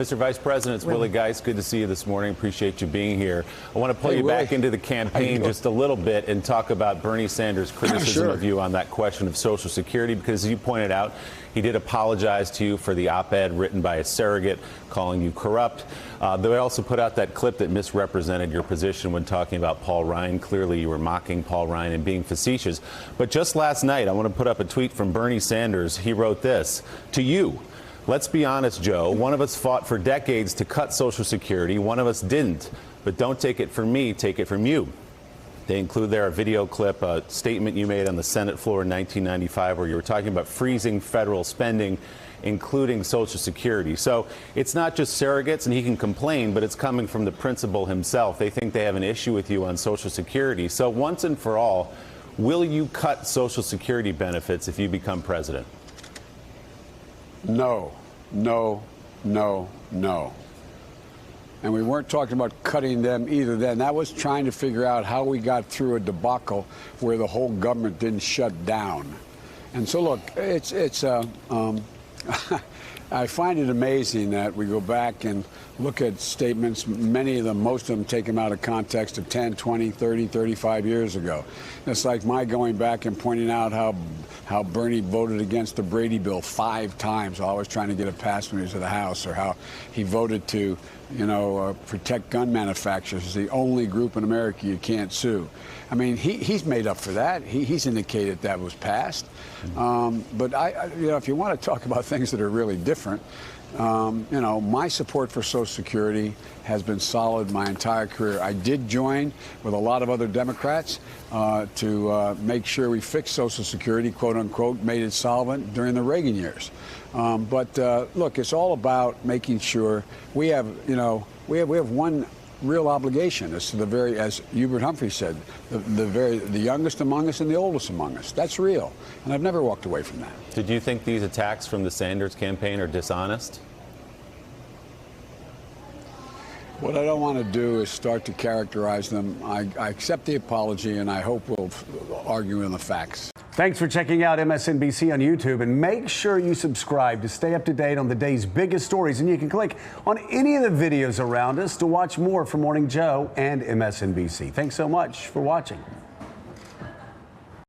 Mr. Vice President, it's Willie Geist. Good to see you this morning. Appreciate you being here. I want to pull you back into the campaign just a little bit and talk about Bernie Sanders' criticism of you on that question of Social Security, because as you pointed out, he did apologize to you for the op-ed written by a surrogate calling you corrupt. They also put out that clip that misrepresented your position when talking about Paul Ryan. Clearly, you were mocking Paul Ryan and being facetious. But just last night, I want to put up a tweet from Bernie Sanders. He wrote this: to you. Let's be honest, Joe. One of us fought for decades to cut Social Security. One of us didn't. But don't take it from me. Take it from you. They include there a video clip, a statement you made on the Senate floor in 1995 where you were talking about freezing federal spending, including Social Security. So it's not just surrogates, and he can complain, but it's coming from the principal himself. They think they have an issue with you on Social Security. So once and for all, will you cut Social Security benefits if you become president? No, no, no, no. And we weren't talking about cutting them either then. That was trying to figure out how we got through a debacle where the whole government didn't shut down. And so, look, I find it amazing that we go back and look at statements, many of them, most of them take them out of context of 10, 20, 30, 35 years ago. It's like my going back and pointing out how Bernie voted against the Brady bill 5 times while I was trying to get it passed when he was in the House, or how he voted to, protect gun manufacturers as the only group in America you can't sue. I mean, he's made up for that. He's indicated that was passed. But if you want to talk about things that are really different, my support for Social Security has been solid my entire career. I did join with a lot of other Democrats to make sure we fixed Social Security, quote unquote, made it solvent during the Reagan years. But look, it's all about making sure we have one real obligation as Hubert Humphrey said, the youngest among us and the oldest among us. That's real, and I've never walked away from that. Did you think these attacks from the Sanders campaign are dishonest? What I don't want to do is start to characterize them. I accept the apology, and I hope we'll argue in the facts. Thanks for checking out MSNBC on YouTube, and make sure you subscribe to stay up to date on the day's biggest stories. And you can click on any of the videos around us to watch more from Morning Joe and MSNBC. Thanks so much for watching.